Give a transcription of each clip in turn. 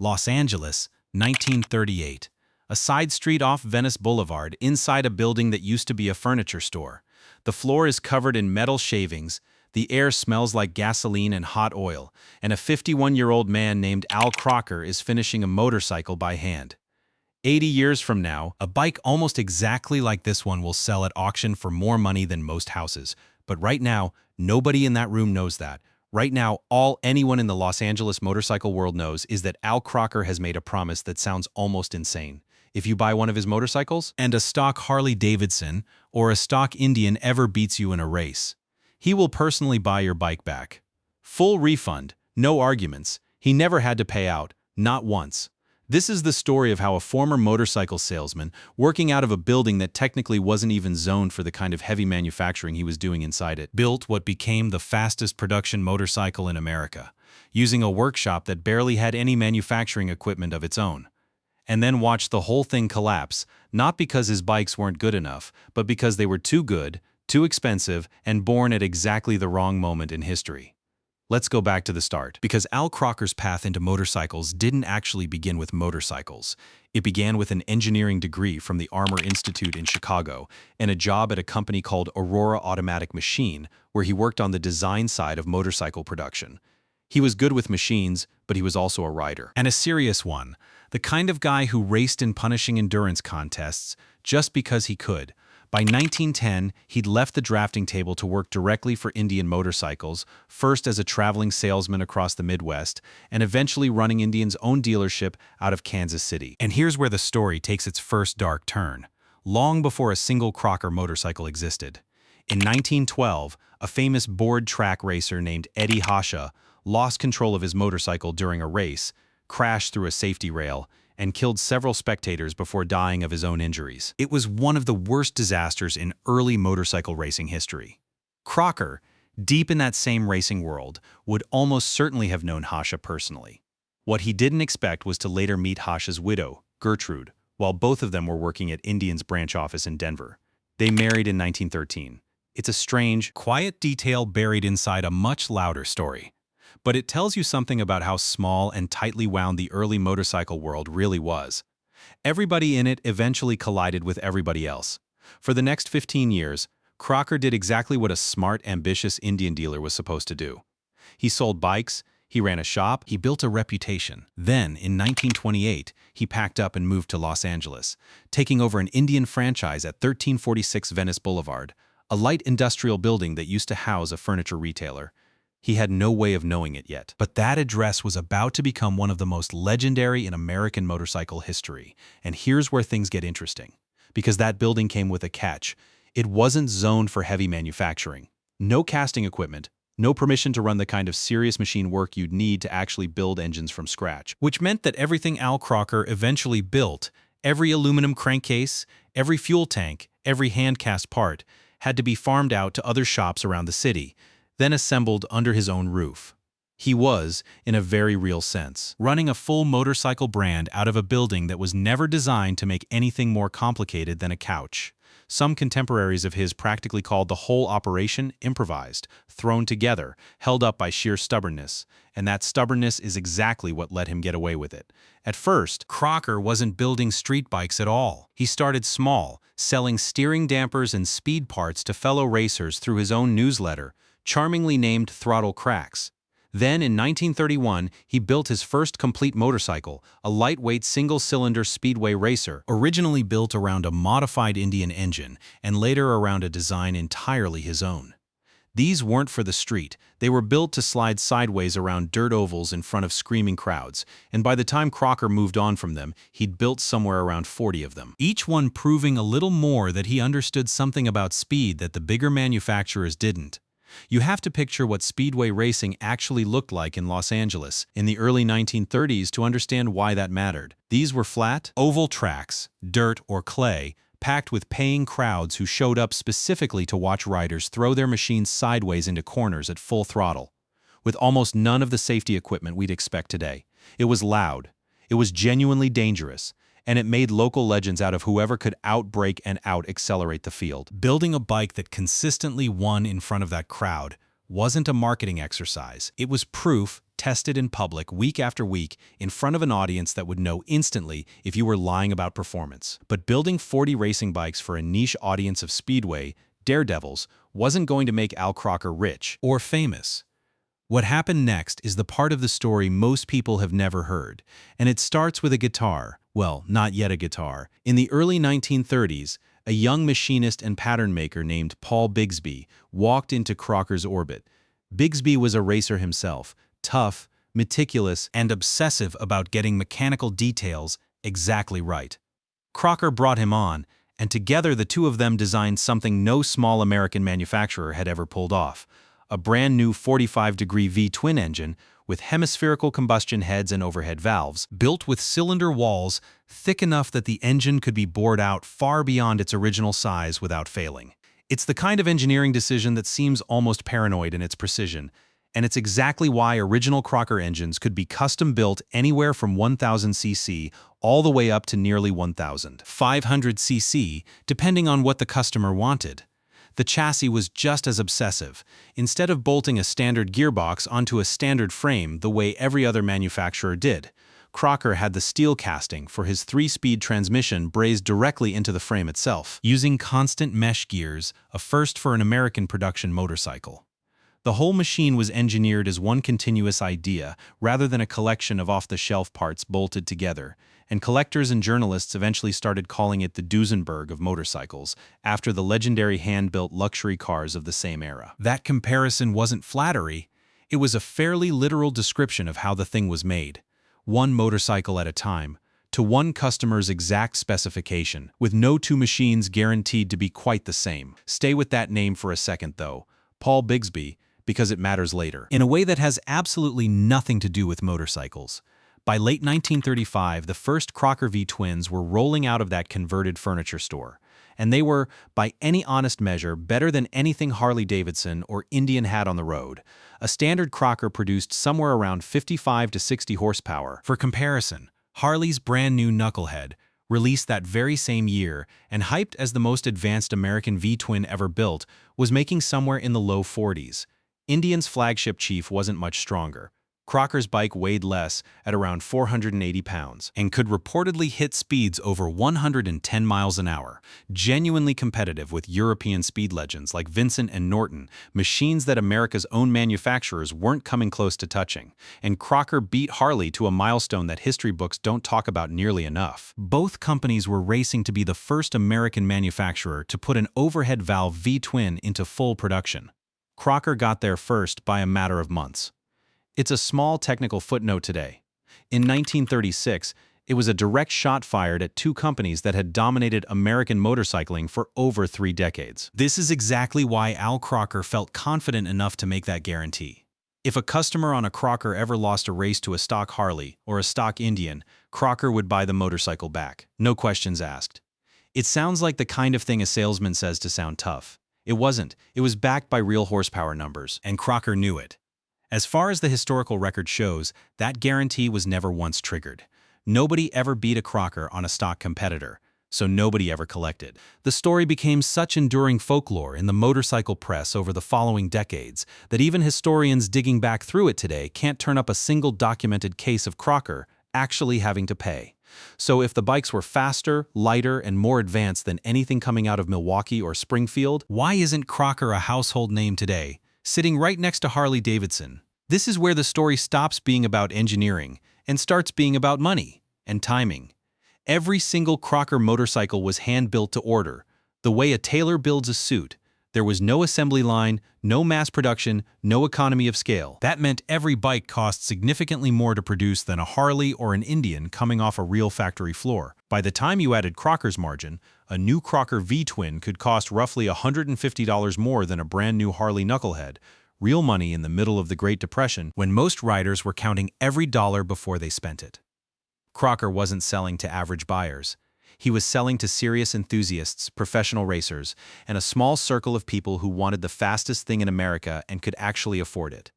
Los Angeles, 1938. A side street off Venice Boulevard, inside a building that used to be a furniture store. The floor is covered in metal shavings, the air smells like gasoline and hot oil, and a 51-year-old man named Al Crocker is finishing a motorcycle by hand. 80 years from now, a bike almost exactly like this one will sell at auction for more money than most houses. But right now, nobody in that room knows that. Right now, all anyone in the Los Angeles motorcycle world knows is that Al Crocker has made a promise that sounds almost insane. If you buy one of his motorcycles, and a stock Harley-Davidson or a stock Indian ever beats you in a race, he will personally buy your bike back. Full refund, no arguments. He never had to pay out, not once. This is the story of how a former motorcycle salesman, working out of a building that technically wasn't even zoned for the kind of heavy manufacturing he was doing inside it, built what became the fastest production motorcycle in America, using a workshop that barely had any manufacturing equipment of its own. And then watched the whole thing collapse, not because his bikes weren't good enough, but because they were too good, too expensive, and born at exactly the wrong moment in history. Let's go back to the start, because Al Crocker's path into motorcycles didn't actually begin with motorcycles. It began with an engineering degree from the Armor Institute in Chicago and a job at a company called Aurora Automatic Machine, where he worked on the design side of motorcycle production. He was good with machines, but he was also a rider. And a serious one, the kind of guy who raced in punishing endurance contests just because he could. By 1910, he'd left the drafting table to work directly for Indian Motorcycles, first as a traveling salesman across the Midwest, and eventually running Indian's own dealership out of Kansas City. And here's where the story takes its first dark turn, long before a single Crocker motorcycle existed. In 1912, a famous board track racer named Eddie Hasha lost control of his motorcycle during a race, crashed through a safety rail, and killed several spectators before dying of his own injuries. It was one of the worst disasters in early motorcycle racing history. Crocker, deep in that same racing world, would almost certainly have known Hasha personally. What he didn't expect was to later meet Hasha's widow, Gertrude, while both of them were working at Indian's branch office in Denver. They married in 1913. It's a strange, quiet detail buried inside a much louder story. But it tells you something about how small and tightly wound the early motorcycle world really was. Everybody in it eventually collided with everybody else. For the next 15 years, Crocker did exactly what a smart, ambitious Indian dealer was supposed to do. He sold bikes, he ran a shop, he built a reputation. Then, in 1928, he packed up and moved to Los Angeles, taking over an Indian franchise at 1346 Venice Boulevard, a light industrial building that used to house a furniture retailer. He had no way of knowing it yet. But that address was about to become one of the most legendary in American motorcycle history. And here's where things get interesting. Because that building came with a catch. It wasn't zoned for heavy manufacturing. No casting equipment, no permission to run the kind of serious machine work you'd need to actually build engines from scratch. Which meant that everything Al Crocker eventually built, every aluminum crankcase, every fuel tank, every hand-cast part, had to be farmed out to other shops around the city, then assembled under his own roof. He was, in a very real sense, running a full motorcycle brand out of a building that was never designed to make anything more complicated than a couch. Some contemporaries of his practically called the whole operation improvised, thrown together, held up by sheer stubbornness, and that stubbornness is exactly what let him get away with it. At first, Crocker wasn't building street bikes at all. He started small, selling steering dampers and speed parts to fellow racers through his own newsletter, charmingly named Throttle Cracks. Then, in 1931, he built his first complete motorcycle, a lightweight single-cylinder speedway racer, originally built around a modified Indian engine and later around a design entirely his own. These weren't for the street. They were built to slide sideways around dirt ovals in front of screaming crowds, and by the time Crocker moved on from them, he'd built somewhere around 40 of them. Each one proving a little more that he understood something about speed that the bigger manufacturers didn't. You have to picture what speedway racing actually looked like in Los Angeles in the early 1930s to understand why that mattered. These were flat, oval tracks, dirt or clay, packed with paying crowds who showed up specifically to watch riders throw their machines sideways into corners at full throttle, with almost none of the safety equipment we'd expect today. It was loud, it was genuinely dangerous, and it made local legends out of whoever could outbrake and out-accelerate the field. Building a bike that consistently won in front of that crowd wasn't a marketing exercise. It was proof tested in public week after week in front of an audience that would know instantly if you were lying about performance. But building 40 racing bikes for a niche audience of speedway daredevils wasn't going to make Al Crocker rich or famous. What happened next is the part of the story most people have never heard, and it starts with a guitar. Well, not yet a guitar. In the early 1930s, a young machinist and pattern maker named Paul Bigsby walked into Crocker's orbit. Bigsby was a racer himself, tough, meticulous, and obsessive about getting mechanical details exactly right. Crocker brought him on, and together the two of them designed something no small American manufacturer had ever pulled off: a brand new 45-degree V-twin engine with hemispherical combustion heads and overhead valves, built with cylinder walls thick enough that the engine could be bored out far beyond its original size without failing. It's the kind of engineering decision that seems almost paranoid in its precision, and it's exactly why original Crocker engines could be custom-built anywhere from 1000 cc all the way up to nearly 1500 cc, depending on what the customer wanted. The chassis was just as obsessive. Instead of bolting a standard gearbox onto a standard frame the way every other manufacturer did, Crocker had the steel casting for his 3-speed transmission brazed directly into the frame itself, using constant mesh gears, a first for an American production motorcycle. The whole machine was engineered as one continuous idea rather than a collection of off-the-shelf parts bolted together, and collectors and journalists eventually started calling it the Duesenberg of motorcycles, after the legendary hand-built luxury cars of the same era. That comparison wasn't flattery. It was a fairly literal description of how the thing was made, one motorcycle at a time, to one customer's exact specification, with no two machines guaranteed to be quite the same. Stay with that name for a second, though. Paul Bigsby, because it matters later, in a way that has absolutely nothing to do with motorcycles. By late 1935, the first Crocker V-twins were rolling out of that converted furniture store, and they were, by any honest measure, better than anything Harley-Davidson or Indian had on the road. A standard Crocker produced somewhere around 55 to 60 horsepower. For comparison, Harley's brand new Knucklehead, released that very same year and hyped as the most advanced American V-twin ever built, was making somewhere in the low 40s. Indian's flagship Chief wasn't much stronger. Crocker's bike weighed less, at around 480 pounds, and could reportedly hit speeds over 110 miles an hour, genuinely competitive with European speed legends like Vincent and Norton, machines that America's own manufacturers weren't coming close to touching. And Crocker beat Harley to a milestone that history books don't talk about nearly enough. Both companies were racing to be the first American manufacturer to put an overhead valve V-twin into full production. Crocker got there first by a matter of months. It's a small technical footnote today. In 1936, it was a direct shot fired at two companies that had dominated American motorcycling for over 3 decades. This is exactly why Al Crocker felt confident enough to make that guarantee. If a customer on a Crocker ever lost a race to a stock Harley or a stock Indian, Crocker would buy the motorcycle back, no questions asked. It sounds like the kind of thing a salesman says to sound tough. It wasn't. It was backed by real horsepower numbers, and Crocker knew it. As far as the historical record shows, that guarantee was never once triggered. Nobody ever beat a Crocker on a stock competitor, so nobody ever collected. The story became such enduring folklore in the motorcycle press over the following decades that even historians digging back through it today can't turn up a single documented case of Crocker actually having to pay. So if the bikes were faster, lighter, and more advanced than anything coming out of Milwaukee or Springfield, why isn't Crocker a household name today, sitting right next to Harley-Davidson? This is where the story stops being about engineering and starts being about money and timing. Every single Crocker motorcycle was hand-built to order, the way a tailor builds a suit. There was no assembly line, no mass production, no economy of scale. That meant every bike cost significantly more to produce than a Harley or an Indian coming off a real factory floor. By the time you added Crocker's margin, a new Crocker V-twin could cost roughly $150 more than a brand new Harley Knucklehead, real money in the middle of the Great Depression when most riders were counting every dollar before they spent it. Crocker wasn't selling to average buyers. He was selling to serious enthusiasts, professional racers, and a small circle of people who wanted the fastest thing in America and could actually afford it.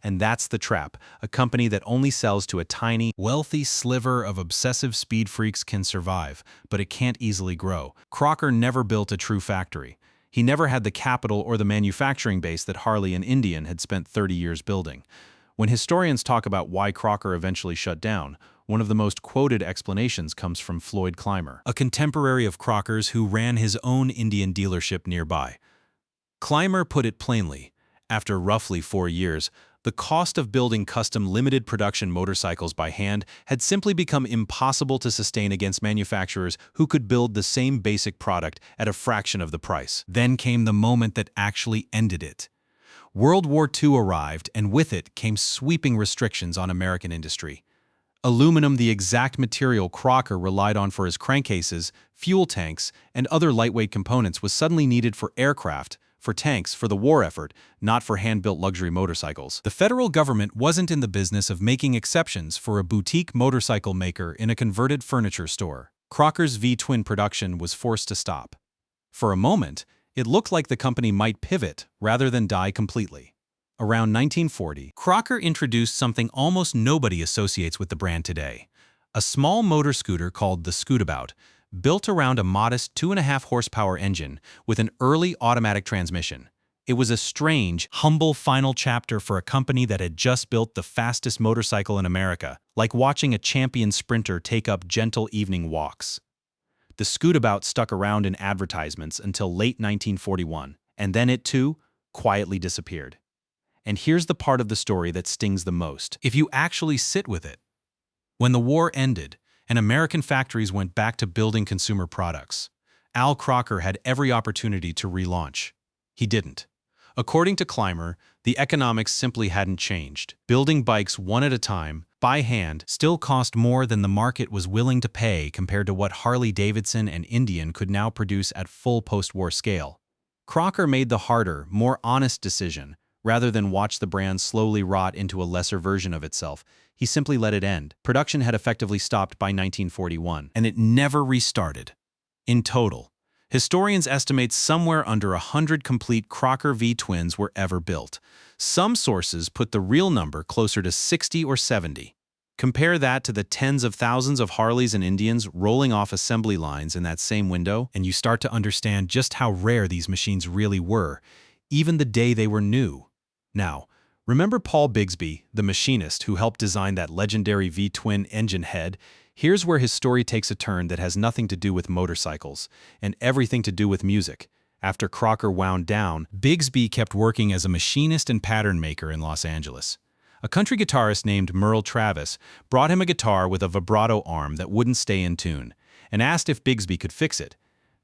And that's the trap. A company that only sells to a tiny, wealthy sliver of obsessive speed freaks can survive, but it can't easily grow. Crocker never built a true factory. He never had the capital or the manufacturing base that Harley and Indian had spent 30 years building. When historians talk about why Crocker eventually shut down, one of the most quoted explanations comes from Floyd Clymer, a contemporary of Crocker's who ran his own Indian dealership nearby. Clymer put it plainly, after roughly 4 years, the cost of building custom limited production motorcycles by hand had simply become impossible to sustain against manufacturers who could build the same basic product at a fraction of the price. Then came the moment that actually ended it. World War II arrived, and with it came sweeping restrictions on American industry. Aluminum, the exact material Crocker relied on for his crankcases, fuel tanks, and other lightweight components, was suddenly needed for aircraft, for tanks, for the war effort, not for hand-built luxury motorcycles. The federal government wasn't in the business of making exceptions for a boutique motorcycle maker in a converted furniture store. Crocker's V-twin production was forced to stop. For a moment, it looked like the company might pivot rather than die completely. Around 1940, Crocker introduced something almost nobody associates with the brand today: a small motor scooter called the Scootabout, built around a modest 2.5 horsepower engine with an early automatic transmission. It was a strange, humble final chapter for a company that had just built the fastest motorcycle in America, like watching a champion sprinter take up gentle evening walks. The Scootabout stuck around in advertisements until late 1941, and then it too quietly disappeared. And here's the part of the story that stings the most, if you actually sit with it. When the war ended, and American factories went back to building consumer products, Al Crocker had every opportunity to relaunch. He didn't. According to Clymer, the economics simply hadn't changed. Building bikes one at a time, by hand, still cost more than the market was willing to pay compared to what Harley-Davidson and Indian could now produce at full post-war scale. Crocker made the harder, more honest decision. Rather than watch the brand slowly rot into a lesser version of itself, he simply let it end. Production had effectively stopped by 1941, and it never restarted. In total, historians estimate somewhere under 100 complete Crocker V-twins were ever built. Some sources put the real number closer to 60 or 70. Compare that to the tens of thousands of Harleys and Indians rolling off assembly lines in that same window, and you start to understand just how rare these machines really were, even the day they were new. Now, remember Paul Bigsby, the machinist who helped design that legendary V-twin engine head? Here's where his story takes a turn that has nothing to do with motorcycles and everything to do with music. After Crocker wound down, Bigsby kept working as a machinist and pattern maker in Los Angeles. A country guitarist named Merle Travis brought him a guitar with a vibrato arm that wouldn't stay in tune, and asked if Bigsby could fix it.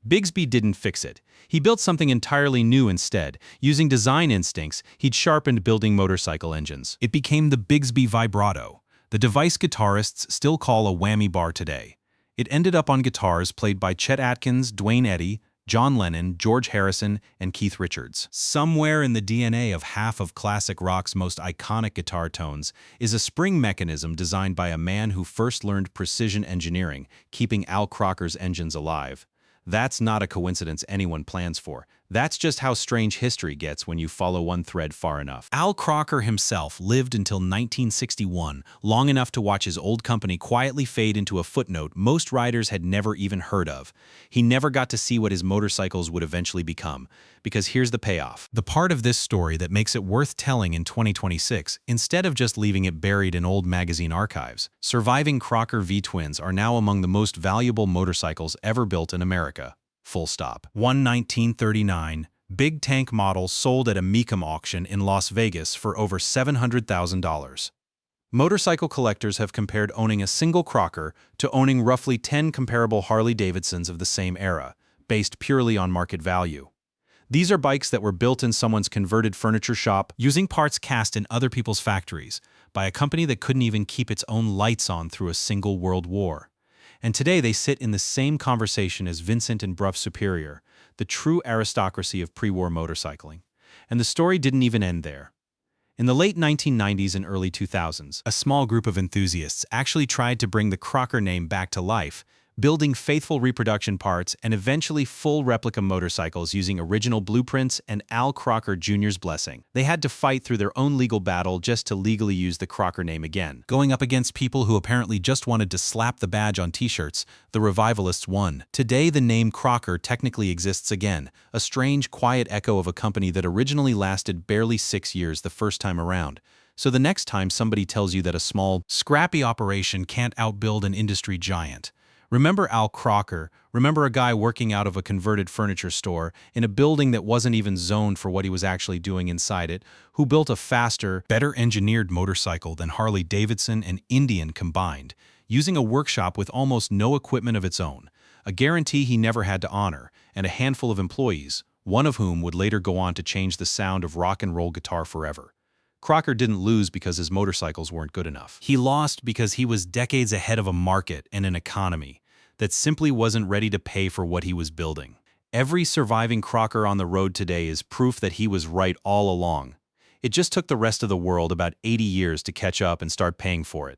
Bigsby didn't fix it. He built something entirely new instead. Using design instincts, he'd sharpened building motorcycle engines. It became the Bigsby Vibrato, the device guitarists still call a whammy bar today. It ended up on guitars played by Chet Atkins, Duane Eddy, John Lennon, George Harrison, and Keith Richards. Somewhere in the DNA of half of classic rock's most iconic guitar tones is a spring mechanism designed by a man who first learned precision engineering, keeping Al Crocker's engines alive. That's not a coincidence anyone plans for. That's just how strange history gets when you follow one thread far enough. Al Crocker himself lived until 1961, long enough to watch his old company quietly fade into a footnote most riders had never even heard of. He never got to see what his motorcycles would eventually become, because here's the payoff. The part of this story that makes it worth telling in 2026, instead of just leaving it buried in old magazine archives. Surviving Crocker V-twins are now among the most valuable motorcycles ever built in America. Full stop. One 1939 big tank model sold at a Mecum auction in Las Vegas for over $700,000. Motorcycle collectors have compared owning a single Crocker to owning roughly 10 comparable Harley-Davidsons of the same era, based purely on market value. These are bikes that were built in someone's converted furniture shop using parts cast in other people's factories by a company that couldn't even keep its own lights on through a single world war. And today they sit in the same conversation as Vincent and Brough Superior, the true aristocracy of pre-war motorcycling. And the story didn't even end there. In the late 1990s and early 2000s, a small group of enthusiasts actually tried to bring the Crocker name back to life, building faithful reproduction parts and eventually full replica motorcycles using original blueprints and Al Crocker Jr.'s blessing. They had to fight through their own legal battle just to legally use the Crocker name again. Going up against people who apparently just wanted to slap the badge on t-shirts, the revivalists won. Today the name Crocker technically exists again, a strange, quiet echo of a company that originally lasted barely 6 years the first time around. So the next time somebody tells you that a small, scrappy operation can't outbuild an industry giant, remember Al Crocker. Remember a guy working out of a converted furniture store in a building that wasn't even zoned for what he was actually doing inside it, who built a faster, better engineered motorcycle than Harley-Davidson and Indian combined, using a workshop with almost no equipment of its own, a guarantee he never had to honor, and a handful of employees, one of whom would later go on to change the sound of rock and roll guitar forever. Crocker didn't lose because his motorcycles weren't good enough. He lost because he was decades ahead of a market and an economy that simply wasn't ready to pay for what he was building. Every surviving Crocker on the road today is proof that he was right all along. It just took the rest of the world about 80 years to catch up and start paying for it.